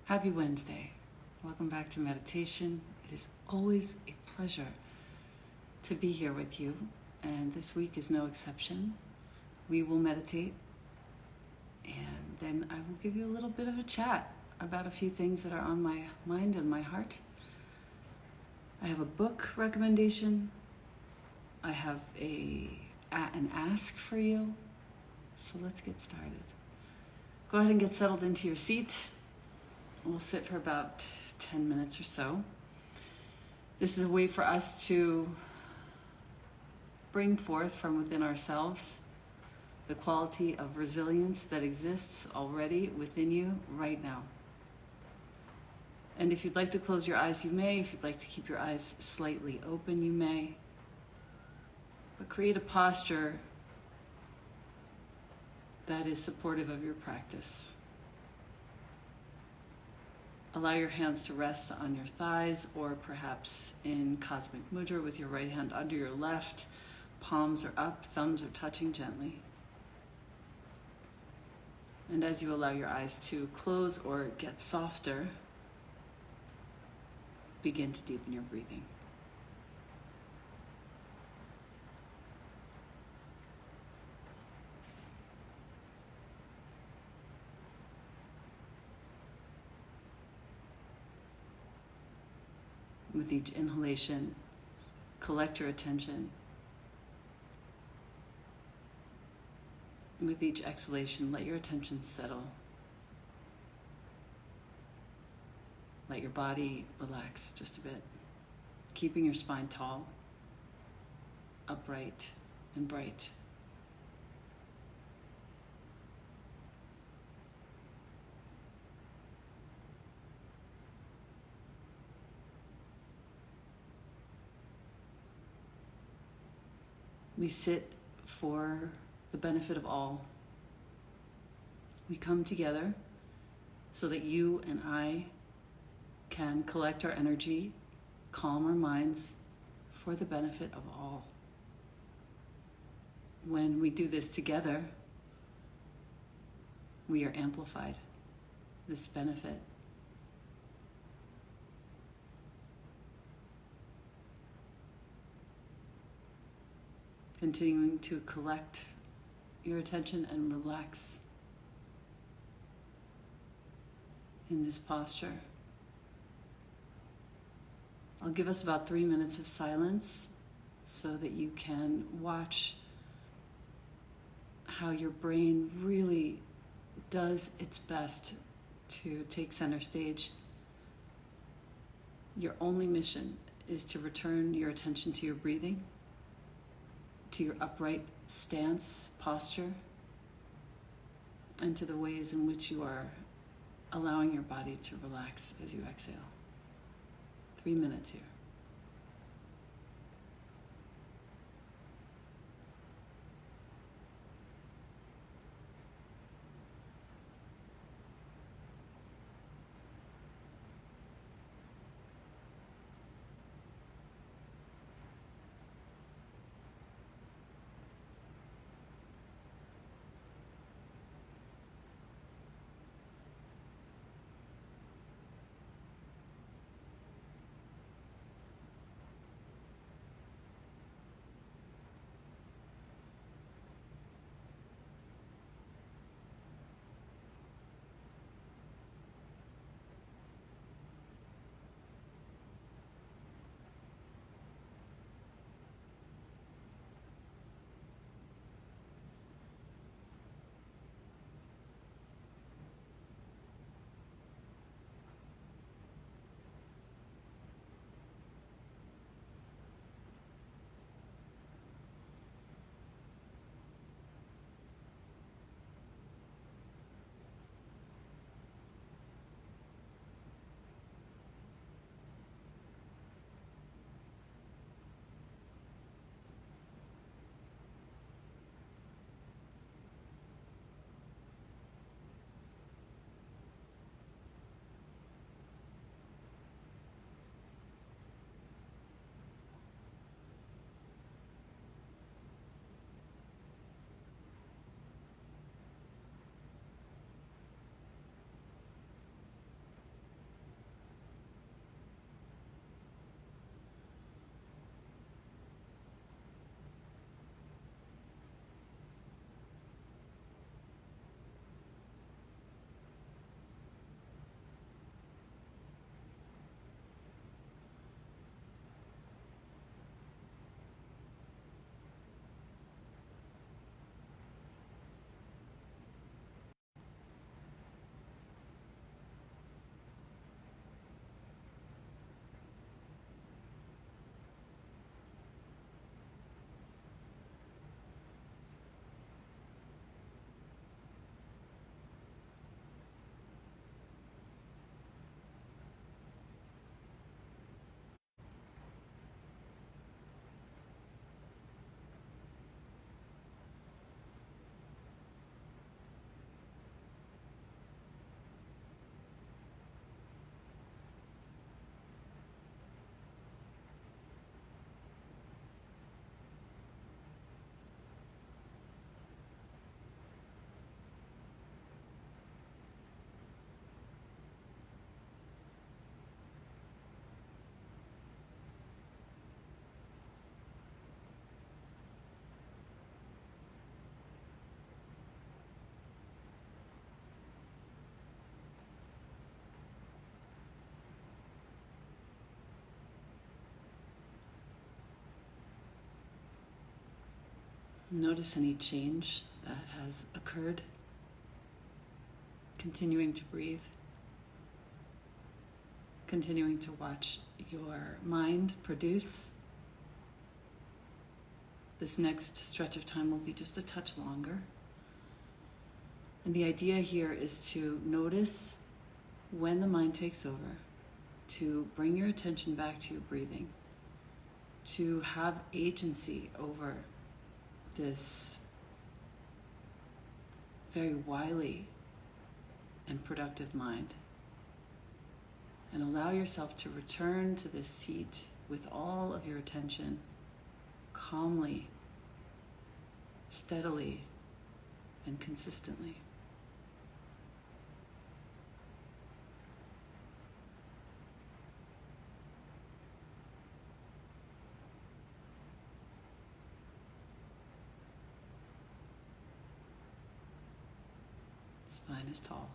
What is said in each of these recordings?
Happy Wednesday. Welcome back to meditation. It is always a pleasure to be here with you, and this week is no exception. We will meditate, and then I will give you a little bit of a chat about a few things that are on my mind and my heart. I have a book recommendation. I have an ask for you. So let's get started. Go ahead and get settled into your seat. We'll sit for about 10 minutes or so. This is a way for us to bring forth from within ourselves the quality of resilience that exists already within you right now. And if you'd like to close your eyes, you may. If you'd like to keep your eyes slightly open, you may. But create a posture that is supportive of your practice. Allow your hands to rest on your thighs, or perhaps in Cosmic Mudra with your right hand under your left. Palms are up, thumbs are touching gently. And as you allow your eyes to close or get softer, begin to deepen your breathing. With each inhalation, collect your attention. With each exhalation, let your attention settle. Let your body relax just a bit, keeping your spine tall, upright, and bright. We sit for the benefit of all. We come together so that you and I can collect our energy, calm our minds for the benefit of all. When we do this together, we are amplified. This benefit. Continuing to collect your attention and relax in this posture. I'll give us about 3 minutes of silence so that you can watch how your brain really does its best to take center stage. Your only mission is to return your attention to your breathing, to your upright stance, posture, and to the ways in which you are allowing your body to relax as you exhale. 3 minutes here. Notice any change that has occurred. Continuing to breathe. Continuing to watch your mind produce. This next stretch of time will be just a touch longer. And the idea here is to notice when the mind takes over, to bring your attention back to your breathing, to have agency over this very wily and productive mind. And allow yourself to return to this seat with all of your attention, calmly, steadily, and consistently. Spine is tall.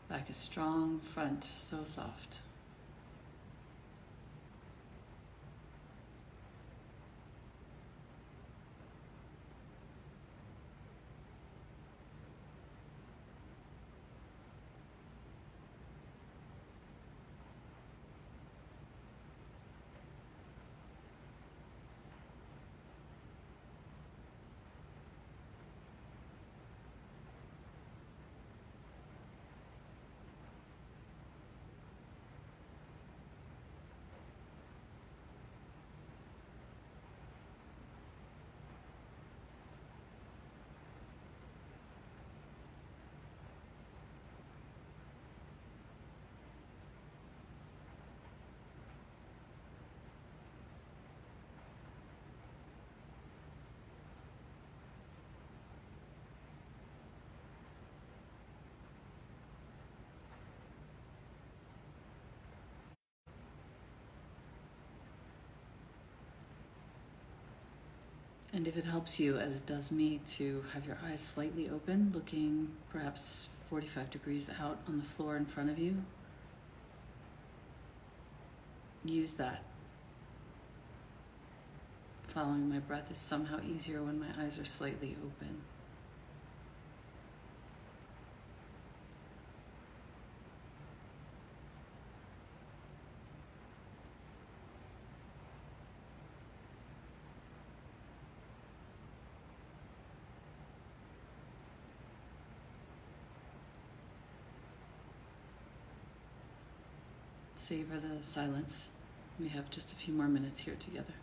Back is strong, front so soft. And if it helps you, as it does me, to have your eyes slightly open, looking perhaps 45 degrees out on the floor in front of you, use that. Following my breath is somehow easier when my eyes are slightly open. Savor the silence. We have just a few more minutes here together.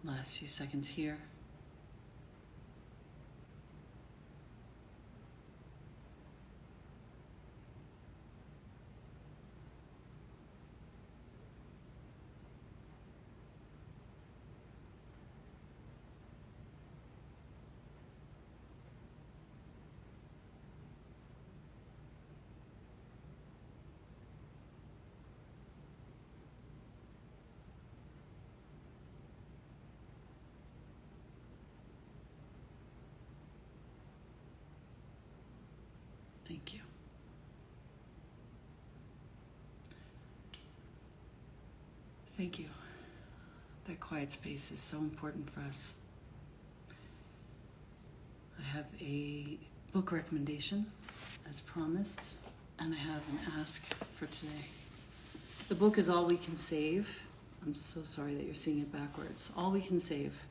Last few seconds here. Thank you. Thank you. That quiet space is so important for us. I have a book recommendation, as promised, and I have an ask for today. The book is All We Can Save. I'm so sorry that you're seeing it backwards. All We Can Save.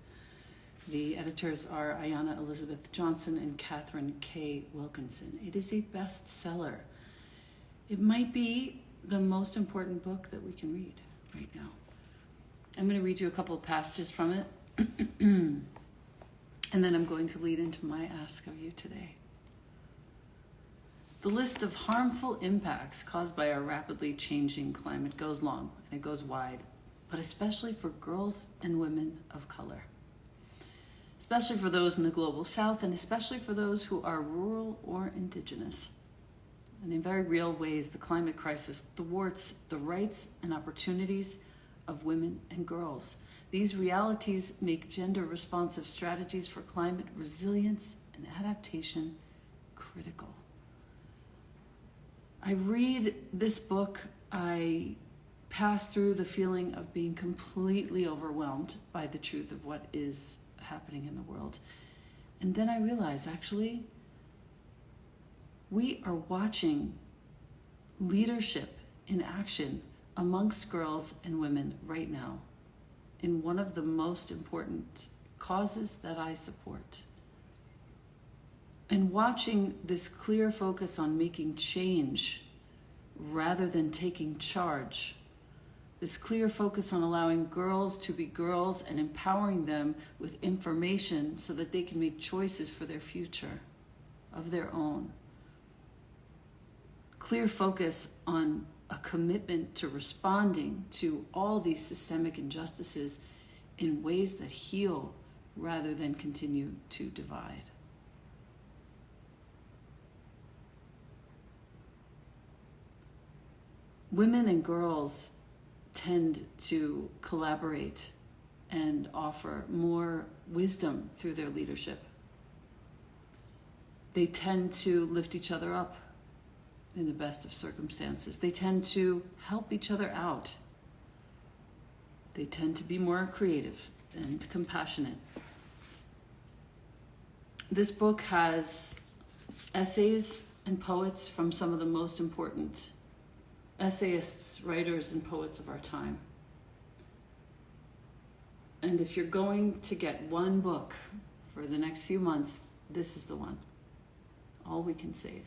The editors are Ayanna Elizabeth Johnson and Catherine K. Wilkinson. It is a bestseller. It might be the most important book that we can read right now. I'm going to read you a couple of passages from it, and then I'm going to lead into my ask of you today. The list of harmful impacts caused by our rapidly changing climate goes long and it goes wide, but especially for girls and women of color. Especially for those in the global south, and especially for those who are rural or indigenous. And in very real ways, the climate crisis thwarts the rights and opportunities of women and girls. These realities make gender-responsive strategies for climate resilience and adaptation critical. I read this book, I pass through the feeling of being completely overwhelmed by the truth of what is happening in the world. And then I realize, actually, we are watching leadership in action amongst girls and women right now in one of the most important causes that I support. And watching this clear focus on making change rather than taking charge, this clear focus on allowing girls to be girls and empowering them with information so that they can make choices for their future of their own. Clear focus on a commitment to responding to all these systemic injustices in ways that heal rather than continue to divide. Women and girls tend to collaborate and offer more wisdom through their leadership. They tend to lift each other up in the best of circumstances. They tend to help each other out. They tend to be more creative and compassionate. This book has essays and poets from some of the most important essayists, writers, and poets of our time. And if you're going to get one book for the next few months, this is the one. All We Can Save.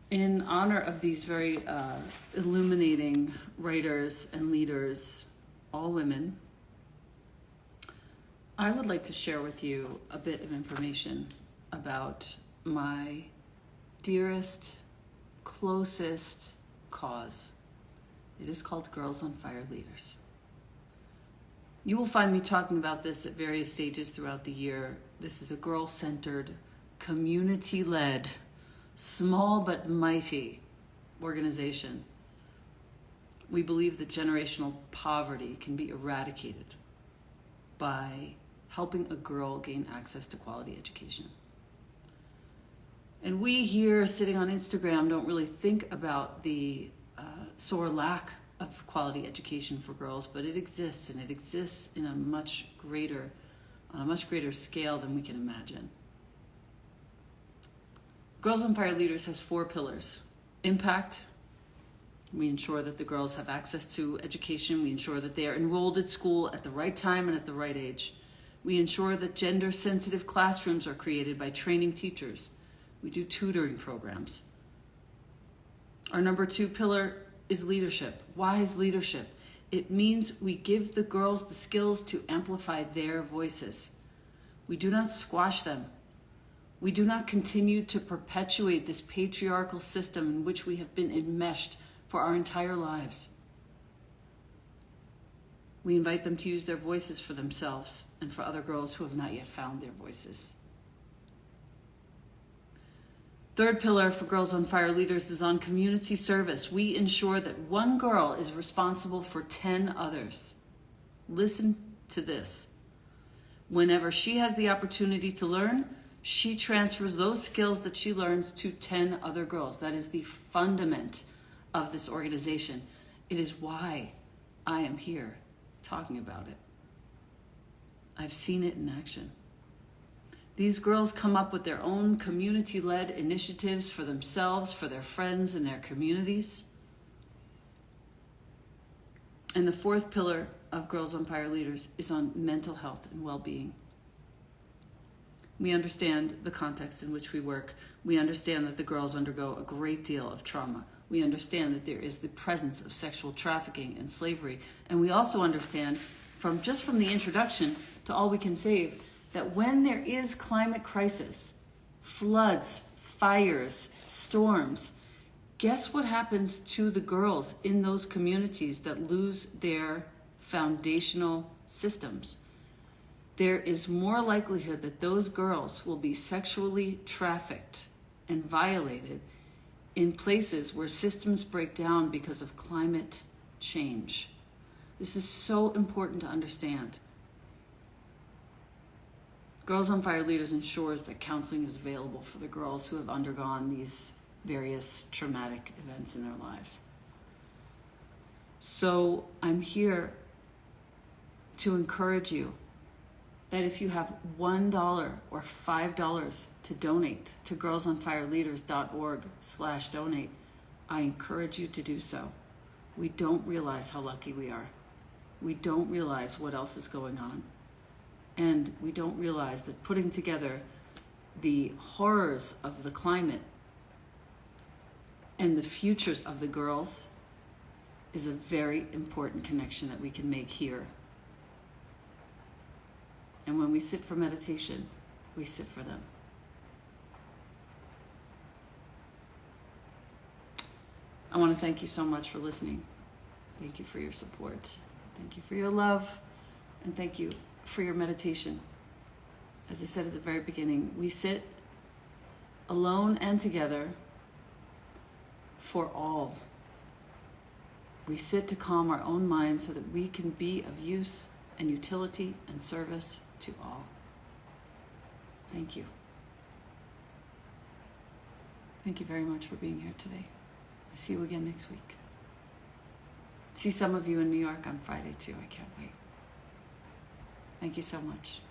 In honor of these very illuminating writers and leaders, all women, I would like to share with you a bit of information about my dearest, closest cause. It is called Girls on Fire Leaders. You will find me talking about this at various stages throughout the year. This is a girl-centered, community-led, small but mighty organization. We believe that generational poverty can be eradicated by helping a girl gain access to quality education. And we here sitting on Instagram don't really think about the sore lack of quality education for girls, but it exists, and it exists in on a much greater scale than we can imagine. Girls on Fire Leaders has 4 pillars. Impact. We ensure that the girls have access to education. We ensure that they are enrolled at school at the right time and at the right age. We ensure that gender-sensitive classrooms are created by training teachers. We do tutoring programs. Our number 2 pillar is leadership. Wise leadership. It means we give the girls the skills to amplify their voices. We do not squash them. We do not continue to perpetuate this patriarchal system in which we have been enmeshed for our entire lives. We invite them to use their voices for themselves and for other girls who have not yet found their voices. Third pillar for Girls on Fire leaders is on community service. We ensure that one girl is responsible for 10 others. Listen to this. Whenever she has the opportunity to learn, she transfers those skills that she learns to 10 other girls. That is the fundament of this organization. It is why I am here talking about it. I've seen it in action. These girls come up with their own community-led initiatives for themselves, for their friends, and their communities. And the fourth pillar of Girls on Fire leaders is on mental health and well-being. We understand the context in which we work. We understand that the girls undergo a great deal of trauma. We understand that there is the presence of sexual trafficking and slavery. And we also understand from the introduction to All We Can Save that when there is climate crisis, floods, fires, storms, guess what happens to the girls in those communities that lose their foundational systems? There is more likelihood that those girls will be sexually trafficked and violated in places where systems break down because of climate change. This is so important to understand. Girls on Fire Leaders ensures that counseling is available for the girls who have undergone these various traumatic events in their lives. So I'm here to encourage you that if you have $1 or $5 to donate to girlsonfireleaders.org/donate, I encourage you to do so. We don't realize how lucky we are. We don't realize what else is going on. And we don't realize that putting together the horrors of the climate and the futures of the girls is a very important connection that we can make here. And when we sit for meditation, we sit for them. I want to thank you so much for listening. Thank you for your support. Thank you for your love. And thank you for your meditation. As I said at the very beginning, we sit alone and together for all. We sit to calm our own minds so that we can be of use and utility and service to all. Thank you. Thank you very much for being here today. I see you again next week. See some of you in New York on Friday too. I can't wait. Thank you so much.